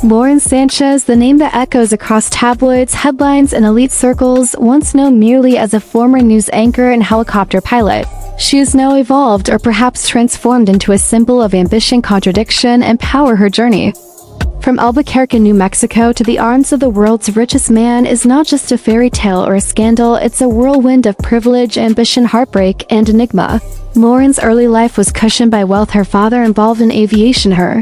Lauren Sánchez, the name that echoes across tabloids, headlines, and elite circles, once known merely as a former news anchor and helicopter pilot. She has now evolved or perhaps transformed into a symbol of ambition, contradiction, and power. Her journey from Albuquerque, New Mexico to the arms of the world's richest man is not just a fairy tale or a scandal, it's a whirlwind of privilege, ambition, heartbreak, and enigma. Lauren's early life was cushioned by wealth, her father involved in aviation, her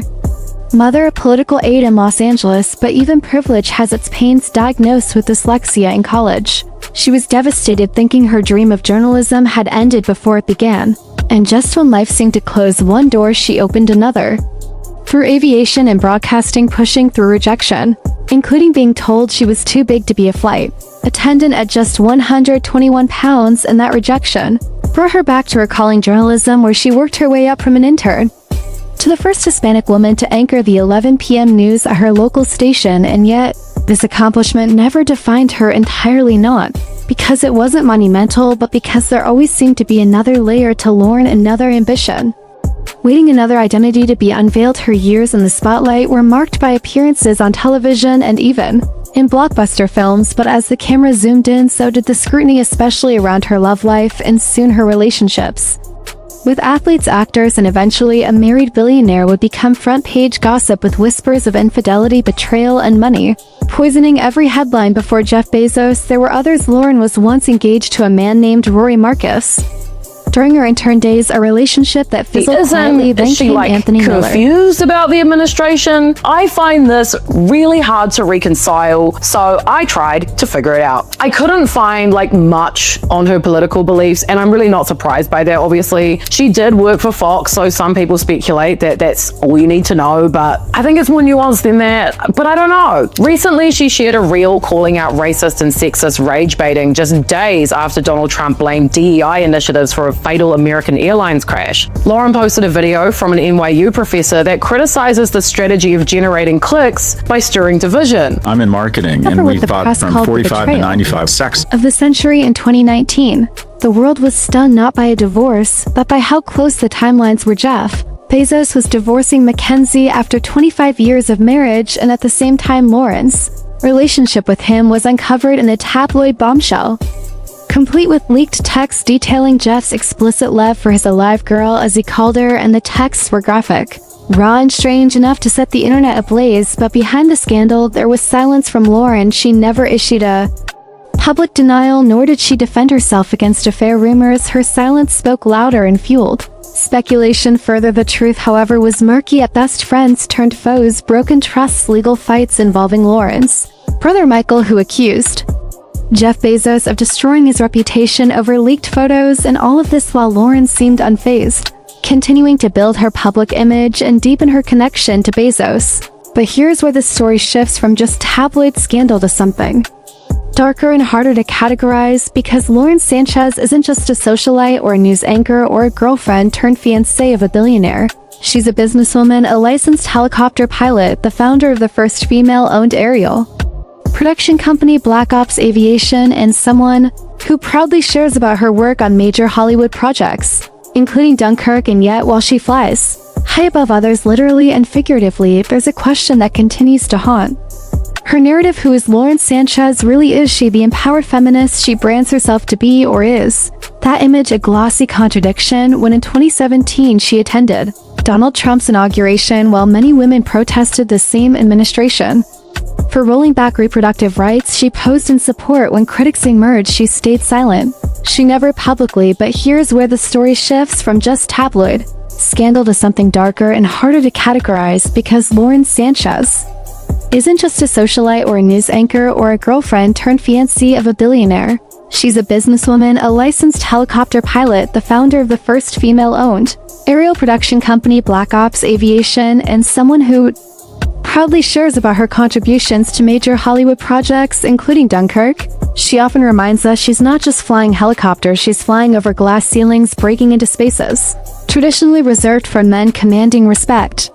mother a political aide in Los Angeles, but even privilege has its pains. Diagnosed with dyslexia in college, she was devastated, thinking her dream of journalism had ended before it began. And just when life seemed to close one door, she opened another. Through aviation and broadcasting, pushing through rejection, including being told she was too big to be a flight attendant at just 121 pounds, and that rejection brought her back to her calling, journalism, where she worked her way up from an intern to the first Hispanic woman to anchor the 11 p.m. news at her local station. And yet, this accomplishment never defined her entirely, not because it wasn't monumental, but because there always seemed to be another layer to Lauren, another ambition waiting, another identity to be unveiled. Her years in the spotlight were marked by appearances on television and even in blockbuster films, but as the camera zoomed in, so did the scrutiny, especially around her love life and soon her relationships with athletes, actors, and eventually a married billionaire would become front-page gossip, with whispers of infidelity, betrayal, and money poisoning every headline. Before Jeff Bezos, there were others. Lauren was once engaged to a man named Rory Marcus. During her intern days, a relationship that fizzled quietly, then came Anthony Miller. Confused about the administration? I find this really hard to reconcile, so I tried to figure it out. I couldn't find much on her political beliefs, and I'm really not surprised by that. Obviously, she did work for Fox, so some people speculate that that's all you need to know, but I think it's more nuanced than that. But I don't know. Recently, she shared a reel calling out racist and sexist rage baiting just days after Donald Trump blamed DEI initiatives for a fatal American Airlines crash. Lauren posted a video from an NYU professor that criticizes the strategy of generating clicks by stirring division. I'm in marketing, and we fought from 45 to 95 sex of the century in 2019. The world was stunned not by a divorce, but by how close the timelines were. Jeff Bezos was divorcing Mackenzie after 25 years of marriage, and at the same time Lauren's relationship with him was uncovered in a tabloid bombshell, complete with leaked texts detailing Jeff's explicit love for his alive girl, as he called her, and the texts were graphic, raw, and strange enough to set the internet ablaze. But behind the scandal, there was silence from Lauren. She never issued a public denial, nor did she defend herself against affair rumors. Her silence spoke louder and fueled speculation further. The truth, however, was murky at best. Friends turned foes, broken trusts, legal fights involving Lauren's brother Michael, who accused Jeff Bezos of destroying his reputation over leaked photos, and all of this while Lauren seemed unfazed, continuing to build her public image and deepen her connection to Bezos. But here's where the story shifts from just tabloid scandal to something darker and harder to categorize, because Lauren Sánchez isn't just a socialite or a news anchor or a girlfriend turned fiancée of a billionaire. She's a businesswoman, a licensed helicopter pilot, the founder of the first female-owned aerial production company, Black Ops Aviation, and someone who proudly shares about her work on major Hollywood projects, including Dunkirk. And yet, while she flies high above others, literally and figuratively, there's a question that continues to haunt her narrative. Who is Lauren Sánchez really? Is she the empowered feminist she brands herself to be, or is that image a glossy contradiction? When in 2017 she attended Donald Trump's inauguration while many women protested the same administration for rolling back reproductive rights, she posed in support. When critics emerged, she stayed silent. She never publicly. But here's where the story shifts from just tabloid scandal to something darker and harder to categorize, because Lauren Sánchez isn't just a socialite or a news anchor or a girlfriend turned fiancée of a billionaire. She's a businesswoman, a licensed helicopter pilot, the founder of the first female-owned aerial production company, Black Ops Aviation, and someone who proudly shares about her contributions to major Hollywood projects, including Dunkirk. She often reminds us she's not just flying helicopters, she's flying over glass ceilings, breaking into spaces traditionally reserved for men, commanding respect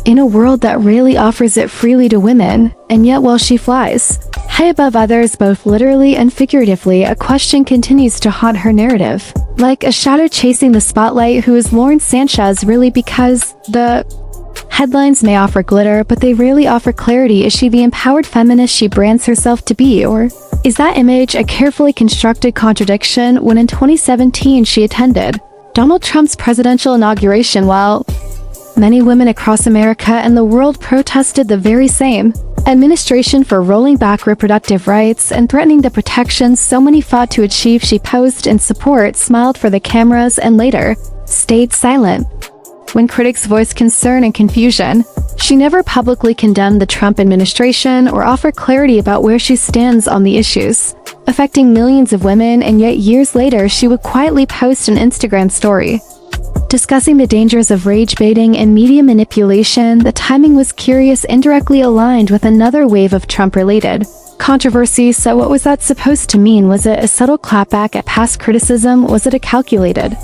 in a world that rarely offers it freely to women. And yet, while she flies high above others, both literally and figuratively, a question continues to haunt her narrative. Like a shadow chasing the spotlight, who is Lauren Sánchez really? Because the Headlines may offer glitter, but they rarely offer clarity. Is she the empowered feminist she brands herself to be, or is that image a carefully constructed contradiction when in 2017 she attended Donald Trump's presidential inauguration while many women across America and the world protested the very same administration for rolling back reproductive rights and threatening the protections so many fought to achieve? She posed in support, smiled for the cameras, and later stayed silent when critics voiced concern and confusion. She never publicly condemned the Trump administration or offered clarity about where she stands on the issues affecting millions of women, and yet years later she would quietly post an Instagram story discussing the dangers of rage baiting and media manipulation. The timing was curious, indirectly aligned with another wave of Trump-related controversy. So what was that supposed to mean? Was it a subtle clapback at past criticism? Was it a calculated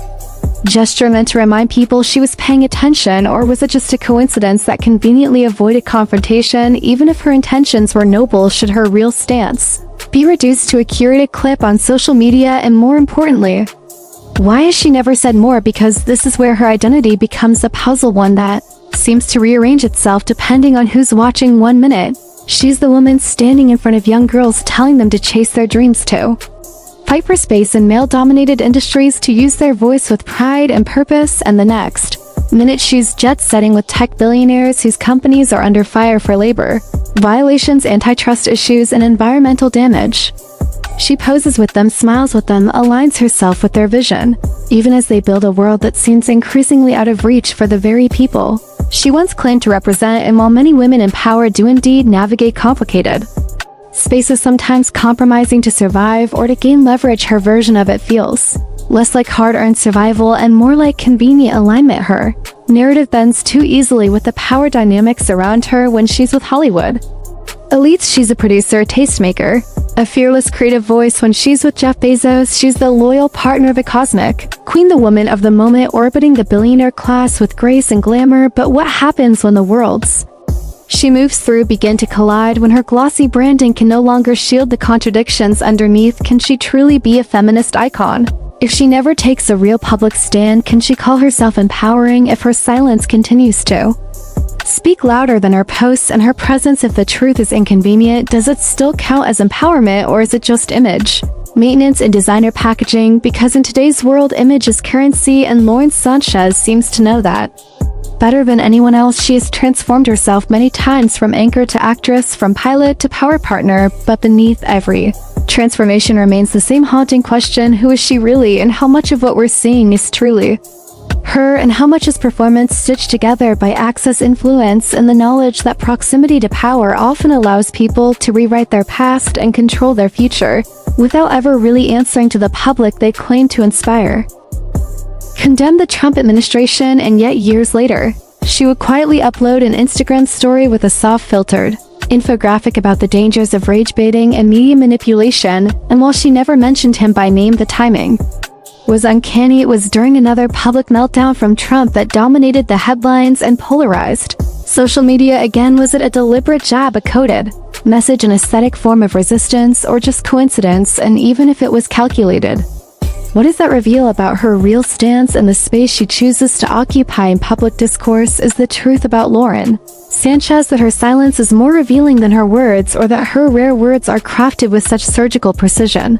gesture meant to remind people she was paying attention, or was it just a coincidence that conveniently avoided confrontation? Even if her intentions were noble, should her real stance be reduced to a curated clip on social media? And more importantly, why has she never said more? Because this is where her identity becomes a puzzle, one that seems to rearrange itself depending on who's watching. 1 minute, she's the woman standing in front of young girls telling them to chase their dreams, to fight for space in male-dominated industries, to use their voice with pride and purpose, and the next minute she's jet-setting with tech billionaires whose companies are under fire for labor violations, antitrust issues, and environmental damage. She poses with them, smiles with them, aligns herself with their vision, even as they build a world that seems increasingly out of reach for the very people she once claimed to represent. And while many women in power do indeed navigate complicated spaces, sometimes compromising to survive or to gain leverage, her version of it feels less like hard-earned survival and more like convenient alignment. Her narrative bends too easily with the power dynamics around her. When she's with Hollywood elites, she's a producer, tastemaker, a fearless creative voice. When she's with Jeff Bezos, she's the loyal partner, the cosmic queen, the woman of the moment, orbiting the billionaire class with grace and glamour. But what happens when the worlds she moves through begin to collide? When her glossy branding can no longer shield the contradictions underneath, can she truly be a feminist icon? If she never takes a real public stand, can she call herself empowering? If her silence continues to speak louder than her posts and her presence, if the truth is inconvenient, does it still count as empowerment, or is it just image maintenance and designer packaging? Because in today's world, image is currency, and Lauren Sánchez seems to know that better than anyone else. She has transformed herself many times, from anchor to actress, from pilot to power partner, but beneath every transformation remains the same haunting question: who is she really, and how much of what we're seeing is truly her, and how much is performance stitched together by access, influence, and the knowledge that proximity to power often allows people to rewrite their past and control their future without ever really answering to the public they claim to inspire? Condemned the Trump administration, and yet years later, she would quietly upload an Instagram story with a soft-filtered infographic about the dangers of rage baiting and media manipulation. And while she never mentioned him by name, the timing was uncanny. It was during another public meltdown from Trump that dominated the headlines and polarized social media again. Was it a deliberate jab, a coded message, an aesthetic form of resistance, or just coincidence? And even if it was calculated, what does that reveal about her real stance and the space she chooses to occupy in public discourse? Is the truth about Lauren Sánchez that her silence is more revealing than her words, or that her rare words are crafted with such surgical precision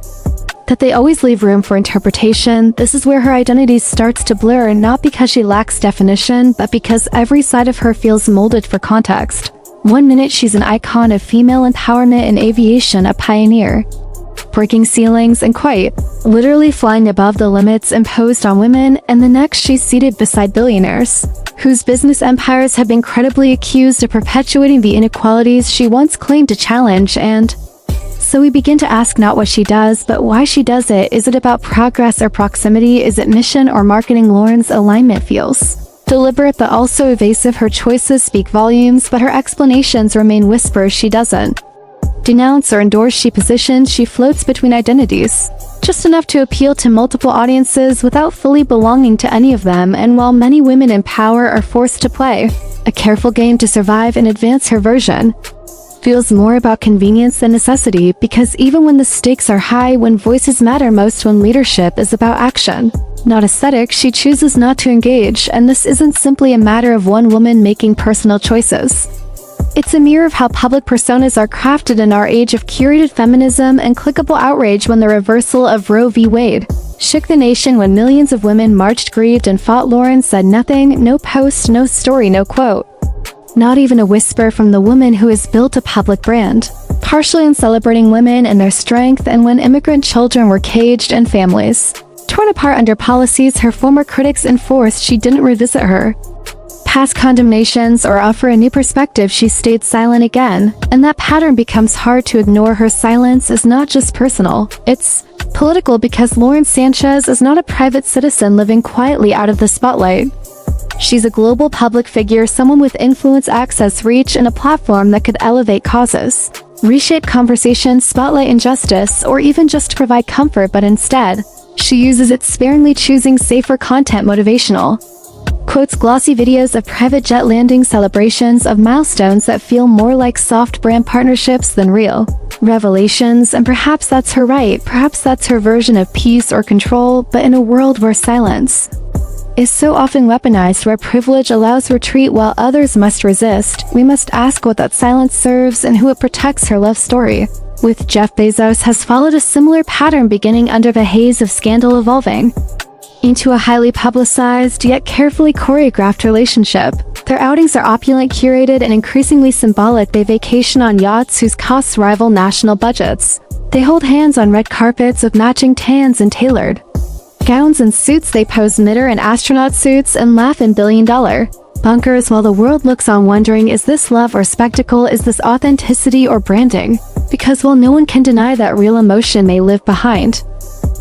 that they always leave room for interpretation? This is where her identity starts to blur, not because she lacks definition, but because every side of her feels molded for context. 1 minute she's an icon of female empowerment in aviation, a pioneer breaking ceilings and quite literally flying above the limits imposed on women, and the next she's seated beside billionaires whose business empires have been credibly accused of perpetuating the inequalities she once claimed to challenge. And so we begin to ask not what she does, but why she does it. Is it about progress or proximity? Is it mission or marketing? Lauren's alignment feels deliberate but also evasive. Her choices speak volumes, but her explanations remain whispers. She doesn't denounce or endorse, she positions, she floats between identities, just enough to appeal to multiple audiences without fully belonging to any of them. And while many women in power are forced to play a careful game to survive and advance, her version feels more about convenience than necessity, because even when the stakes are high, when voices matter most, when leadership is about action, not aesthetic, she chooses not to engage, and this isn't simply a matter of one woman making personal choices. It's a mirror of how public personas are crafted in our age of curated feminism and clickable outrage. When the reversal of Roe v. Wade shook the nation, when millions of women marched, grieved, and fought, Lauren said nothing, no post, no story, no quote. Not even a whisper from the woman who has built a public brand, partially in celebrating women and their strength. And when immigrant children were caged and families torn apart under policies her former critics enforced, she didn't revisit her past condemnations or offer a new perspective. She stayed silent again, and that pattern becomes hard to ignore. Her silence is not just personal, it's political, because Lauren Sánchez is not a private citizen living quietly out of the spotlight. She's a global public figure, someone with influence, access, reach, and a platform that could elevate causes, reshape conversations, spotlight injustice, or even just provide comfort. But instead, she uses it sparingly, choosing safer content, motivational quotes, glossy videos of private jet landings, celebrations of milestones that feel more like soft brand partnerships than real revelations. And perhaps that's her right, perhaps that's her version of peace or control. But in a world where silence is so often weaponized, where privilege allows retreat while others must resist, we must ask what that silence serves and who it protects. Her love story with Jeff Bezos has followed a similar pattern, beginning under the haze of scandal, evolving into a highly publicized yet carefully choreographed relationship. Their outings are opulent, curated, and increasingly symbolic. They vacation on yachts whose costs rival national budgets. They hold hands on red carpets with matching tans and tailored gowns and suits. They pose midder in astronaut suits and laugh in billion-dollar bunkers while the world looks on, wondering, is this love or spectacle? Is this authenticity or branding? Because while no one can deny that real emotion may live behind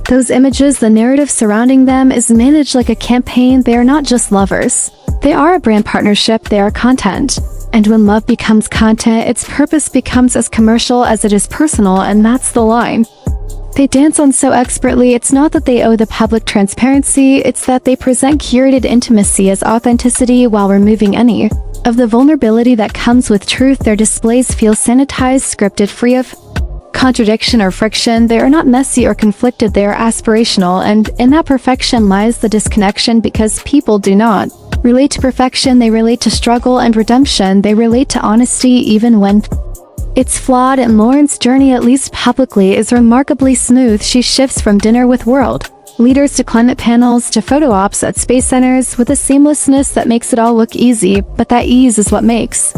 those images, the narrative surrounding them is managed like a campaign. They are not just lovers, they are a brand partnership, they are content. And when love becomes content, its purpose becomes as commercial as it is personal, and that's the line they dance on so expertly. It's not that they owe the public transparency, it's that they present curated intimacy as authenticity while removing any of the vulnerability that comes with truth. Their displays feel sanitized, scripted, free of contradiction or friction. They are not messy or conflicted, they are aspirational, and in that perfection lies the disconnection, because people do not relate to perfection, they relate to struggle and redemption. They relate to honesty even when it's flawed. And Lauren's journey, at least publicly, is remarkably smooth. She shifts from dinner with world leaders to climate panels to photo ops at space centers with a seamlessness that makes it all look easy, but that ease is what makes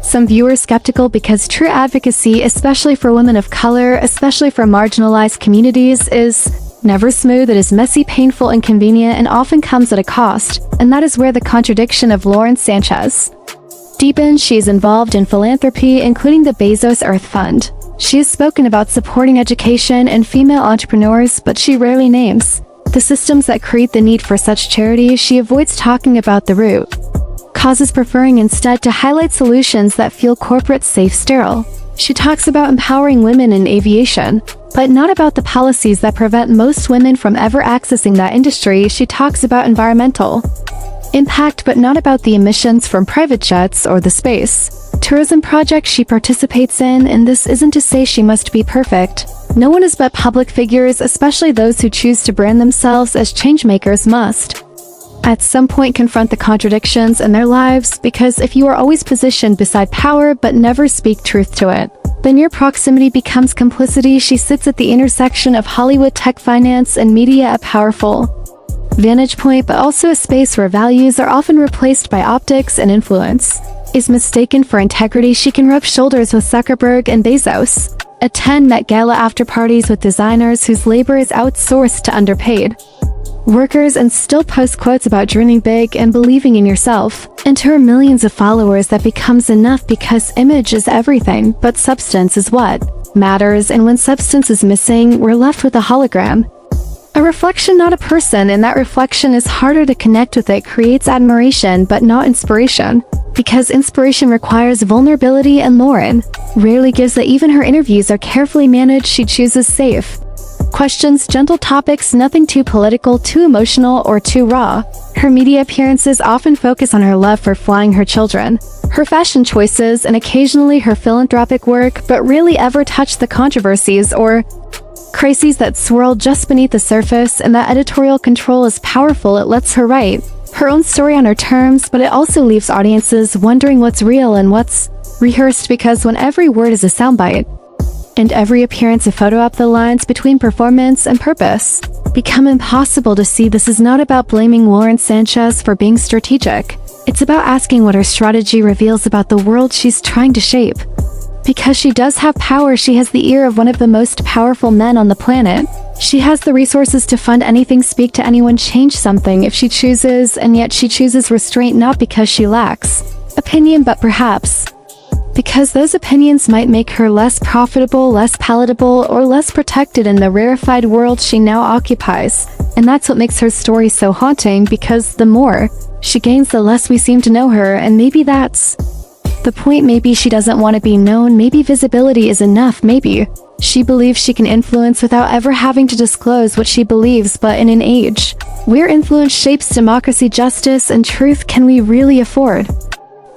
some viewers skeptical, because true advocacy, especially for women of color, especially for marginalized communities, is never smooth. It is messy, painful, inconvenient, and often comes at a cost. And that is where the contradiction of Lauren Sánchez deepens. She is involved in philanthropy, including the Bezos Earth Fund. She has spoken about supporting education and female entrepreneurs, but she rarely names the systems that create the need for such charity. She avoids talking about the root causes, preferring instead to highlight solutions that feel corporate, safe, sterile. She talks about empowering women in aviation, but not about the policies that prevent most women from ever accessing that industry. She talks about environmental impact, but not about the emissions from private jets or the space tourism projects she participates in. And this isn't to say she must be perfect. No one is, but public figures, especially those who choose to brand themselves as changemakers, must at some point confront the contradictions in their lives, because if you are always positioned beside power but never speak truth to it, then your proximity becomes complicity. She sits at the intersection of Hollywood, tech, finance, and media, a powerful vantage point, but also a space where values are often replaced by optics and influence is mistaken for integrity. She can rub shoulders with Zuckerberg and Bezos, attend Met Gala after parties with designers whose labor is outsourced to underpaid workers, and still post quotes about dreaming big and believing in yourself. And to her millions of followers, that becomes enough, because image is everything, but substance is what matters. And when substance is missing, we're left with a hologram, a reflection, not a person, and that reflection is harder to connect with. It creates admiration, but not inspiration, because inspiration requires vulnerability, and Lauren rarely gives that. Even her interviews are carefully managed. She chooses safe questions, gentle topics, nothing too political, too emotional, or too raw. Her media appearances often focus on her love for flying her children, her fashion choices, and occasionally her philanthropic work, but rarely ever touch the controversies or Crises that swirl just beneath the surface, and that editorial control is powerful. It lets her write her own story on her terms, but it also leaves audiences wondering what's real and what's rehearsed, because when every word is a soundbite, and every appearance a photo op, the lines between performance and purpose become impossible to see. This is not about blaming Lauren Sánchez for being strategic. It's about asking what her strategy reveals about the world she's trying to shape. Because she does have power, she has the ear of one of the most powerful men on the planet. She has the resources to fund anything, speak to anyone, change something if she chooses, and yet she chooses restraint not because she lacks opinion, but perhaps because those opinions might make her less profitable, less palatable, or less protected in the rarefied world she now occupies. And that's what makes her story so haunting, because the more she gains, the less we seem to know her, and maybe that's the point. Maybe she doesn't want to be known, maybe visibility is enough, maybe she believes she can influence without ever having to disclose what she believes. But in an age where influence shapes democracy, justice, and truth, can we really afford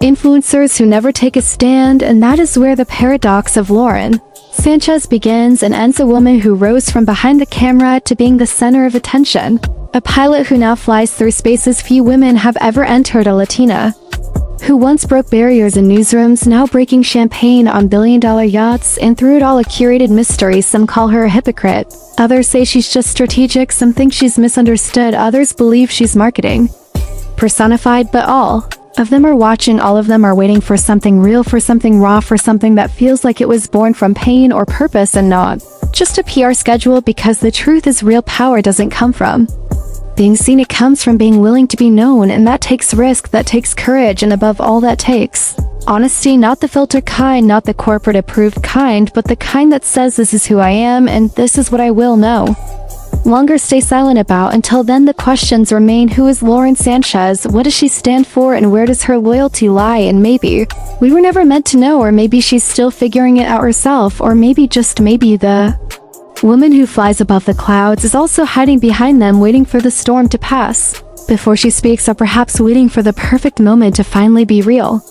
influencers who never take a stand? And that is where the paradox of Lauren Sánchez begins and ends. A woman who rose from behind the camera to being the center of attention, a pilot who now flies through spaces few women have ever entered, a Latina who once broke barriers in newsrooms, now breaking champagne on billion-dollar yachts, and through it all a curated mystery. Some call her a hypocrite, others say she's just strategic, some think she's misunderstood, others believe she's marketing personified, but all of them are watching, all of them are waiting for something real, for something raw, for something that feels like it was born from pain or purpose and not just a PR schedule. Because the truth is, real power doesn't come from being seen, it comes from being willing to be known, and that takes risk, that takes courage, and above all, that takes honesty. Not the filter kind, not the corporate approved kind, but the kind that says, this is who I am and this is what I will no longer stay silent about. Until then, the questions remain: who is Lauren Sánchez? What does she stand for? And where does her loyalty lie? And maybe we were never meant to know, or maybe she's still figuring it out herself, or maybe, just maybe, the woman who flies above the clouds is also hiding behind them, waiting for the storm to pass before she speaks, or perhaps waiting for the perfect moment to finally be real.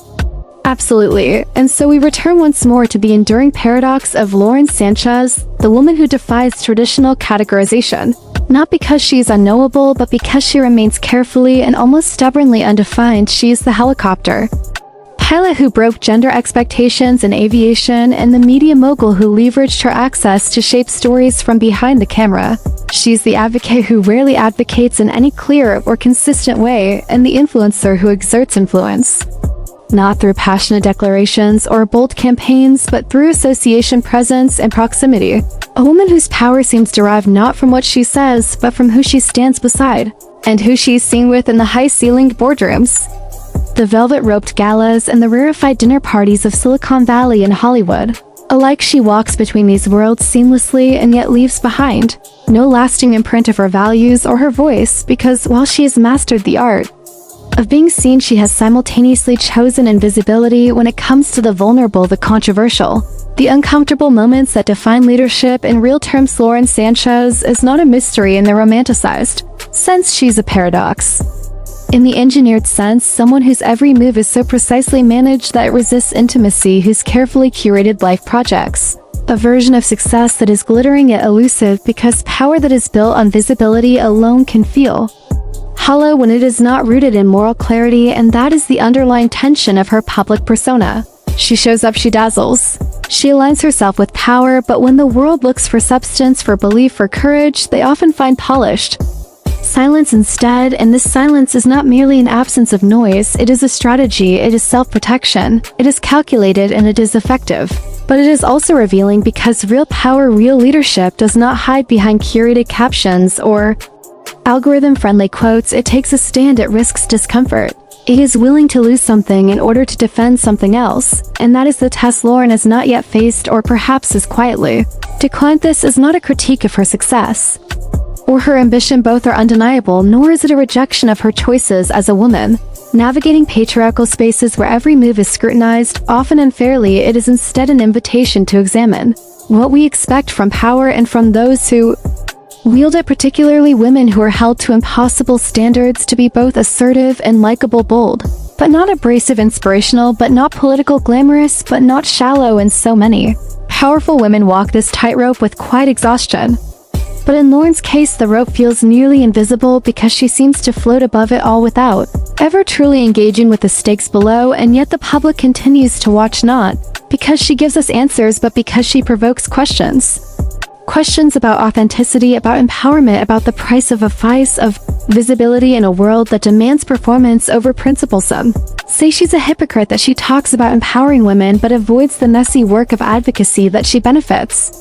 Absolutely. And so we return once more to the enduring paradox of Lauren Sánchez, the woman who defies traditional categorization, not because she is unknowable, but because she remains carefully and almost stubbornly undefined. She is the helicopter pilot who broke gender expectations in aviation, and the media mogul who leveraged her access to shape stories from behind the camera. She's the advocate who rarely advocates in any clear or consistent way, and the influencer who exerts influence not through passionate declarations or bold campaigns, but through association, presence, and proximity. A woman whose power seems derived not from what she says, but from who she stands beside, and who she's seen with in the high-ceilinged boardrooms, the velvet-roped galas, and the rarefied dinner parties of Silicon Valley and Hollywood. Alike, she walks between these worlds seamlessly, and yet leaves behind no lasting imprint of her values or her voice, because while she has mastered the art of being seen, she has simultaneously chosen invisibility. When it comes to the vulnerable, the controversial, the uncomfortable moments that define leadership, in real terms, Lauren Sánchez is not a mystery in the romanticized sense. She's a paradox in the engineered sense, someone whose every move is so precisely managed that it resists intimacy, whose carefully curated life projects a version of success that is glittering yet elusive, because power that is built on visibility alone can feel hollow when it is not rooted in moral clarity, and that is the underlying tension of her public persona. She shows up, she dazzles, she aligns herself with power, but when the world looks for substance, for belief, for courage, they often find polished silence instead. And this silence is not merely an absence of noise, it is a strategy, it is self-protection, it is calculated, and it is effective. But it is also revealing, because real power, real leadership does not hide behind curated captions or algorithm-friendly quotes. It takes a stand, it risks discomfort. It is willing to lose something in order to defend something else, and that is the test Lauren has not yet faced, or perhaps has quietly declined. This is not a critique of her success or her ambition, both are undeniable, nor is it a rejection of her choices as a woman. Navigating patriarchal spaces where every move is scrutinized, often unfairly, it is instead an invitation to examine what we expect from power and from those who wield it, particularly women who are held to impossible standards, to be both assertive and likable, bold, but not abrasive, inspirational, but not political, glamorous, but not shallow, and so many Powerful women walk this tightrope with quiet exhaustion. But in Lauren's case, the rope feels nearly invisible because she seems to float above it all without ever truly engaging with the stakes below, and yet the public continues to watch, not because she gives us answers but because she provokes questions. Questions about authenticity, about empowerment, about the price of a vice, of visibility in a world that demands performance over principle. Some say she's a hypocrite, that she talks about empowering women but avoids the messy work of advocacy that she benefits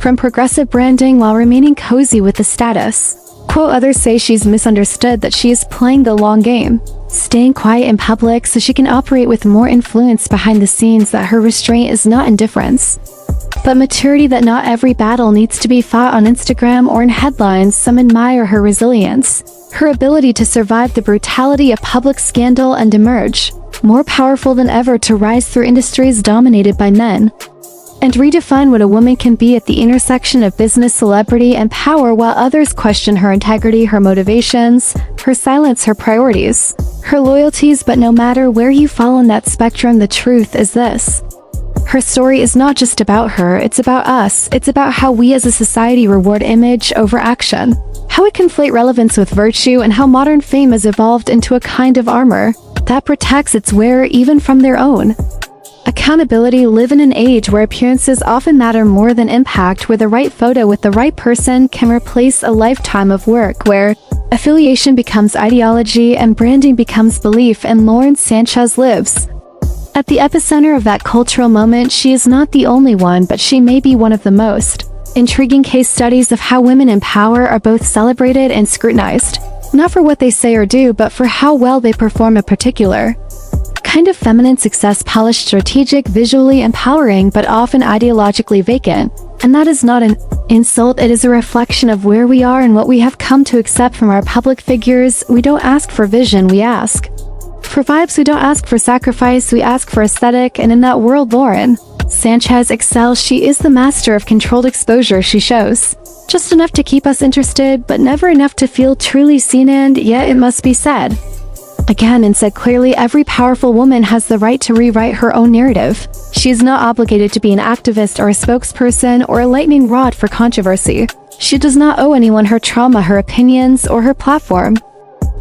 from progressive branding while remaining cozy with the status quo. Others say she's misunderstood, that she is playing the long game, staying quiet in public so she can operate with more influence behind the scenes, that her restraint is not indifference but maturity, that not every battle needs to be fought on Instagram or in headlines. Some admire her resilience, her ability to survive the brutality of public scandal and emerge more powerful than ever, to rise through industries dominated by men and redefine what a woman can be at the intersection of business, celebrity, and power, while others question her integrity, her motivations, her silence, her priorities, her loyalties. But no matter where you fall on that spectrum, the truth is this: her story is not just about her, it's about us. It's about how we as a society reward image over action, how we conflate relevance with virtue, and how modern fame has evolved into a kind of armor that protects its wearer even from their own accountability. Live in an age where appearances often matter more than impact, where the right photo with the right person can replace a lifetime of work, where affiliation becomes ideology and branding becomes belief. And Lauren Sánchez lives at the epicenter of that cultural moment. She is not the only one, but she may be one of the most intriguing case studies of how women in power are both celebrated and scrutinized, not for what they say or do, but for how well they perform a particular kind of feminine success, polished, strategic, visually empowering, but often ideologically vacant. And that is not an insult, it is a reflection of where we are and what we have come to accept from our public figures. We don't ask for vision, we ask for vibes. We don't ask for sacrifice, we ask for aesthetic. And in that world, Lauren Sánchez excels. She is the master of controlled exposure. She shows just enough to keep us interested, but never enough to feel truly seen. And yet it must be said again, and said clearly, every powerful woman has the right to rewrite her own narrative. She is not obligated to be an activist or a spokesperson or a lightning rod for controversy. She does not owe anyone her trauma, her opinions, or her platform.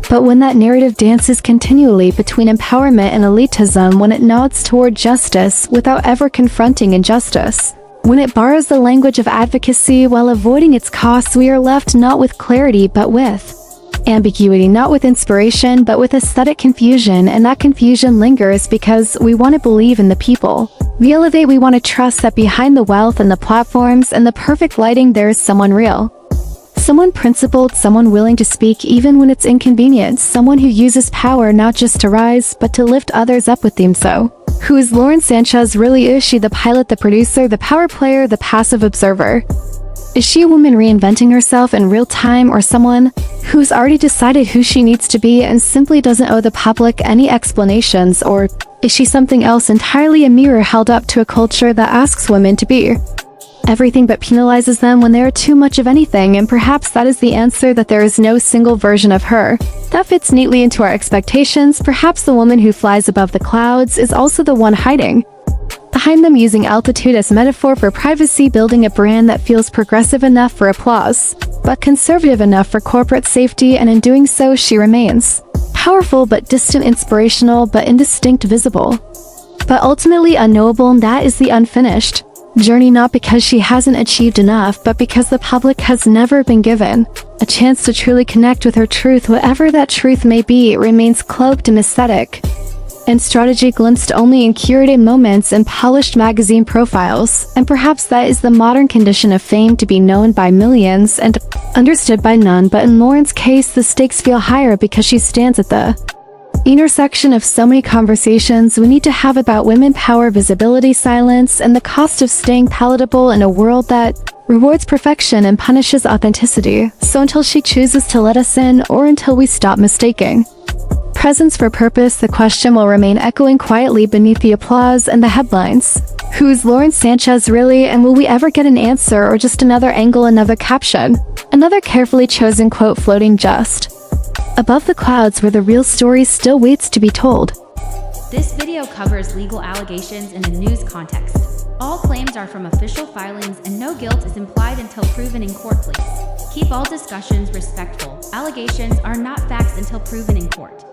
But when that narrative dances continually between empowerment and elitism, when it nods toward justice without ever confronting injustice, when it borrows the language of advocacy while avoiding its costs, we are left not with clarity but with ambiguity, not with inspiration but with aesthetic confusion. And that confusion lingers because we want to believe in the people we elevate. We want to trust that behind the wealth and the platforms and the perfect lighting, there is someone real, someone principled, someone willing to speak even when it's inconvenient, someone who uses power not just to rise but to lift others up with them. So who is Lauren Sánchez really? Is she the pilot, the producer, the power player, the passive observer? Is she a woman reinventing herself in real time, or someone who's already decided who she needs to be and simply doesn't owe the public any explanations? Or is she something else entirely, a mirror held up to a culture that asks women to be everything but penalizes them when they are too much of anything? And perhaps that is the answer, that there is no single version of her that fits neatly into our expectations. Perhaps the woman who flies above the clouds is also the one hiding behind them, using altitude as metaphor for privacy, building a brand that feels progressive enough for applause, but conservative enough for corporate safety. And in doing so, she remains powerful but distant, inspirational but indistinct, visible but ultimately unknowable. And that is the unfinished journey, not because she hasn't achieved enough, but because the public has never been given a chance to truly connect with her truth. Whatever that truth may be, it remains cloaked in aesthetic and strategy, glimpsed only in curated moments and polished magazine profiles. And perhaps that is the modern condition of fame, to be known by millions and understood by none. But in Lauren's case, the stakes feel higher because she stands at the intersection of so many conversations we need to have about women, power, visibility, silence, and the cost of staying palatable in a world that rewards perfection and punishes authenticity. So until she chooses to let us in, or until we stop mistaking presence for purpose, the question will remain echoing quietly beneath the applause and the headlines. Who is Lauren Sánchez really? And will we ever get an answer, or just another angle, another caption, another carefully chosen quote floating just above the clouds, where the real story still waits to be told? This video covers legal allegations in a news context. All claims are from official filings and no guilt is implied until proven in court, please. Keep all discussions respectful. Allegations are not facts until proven in court.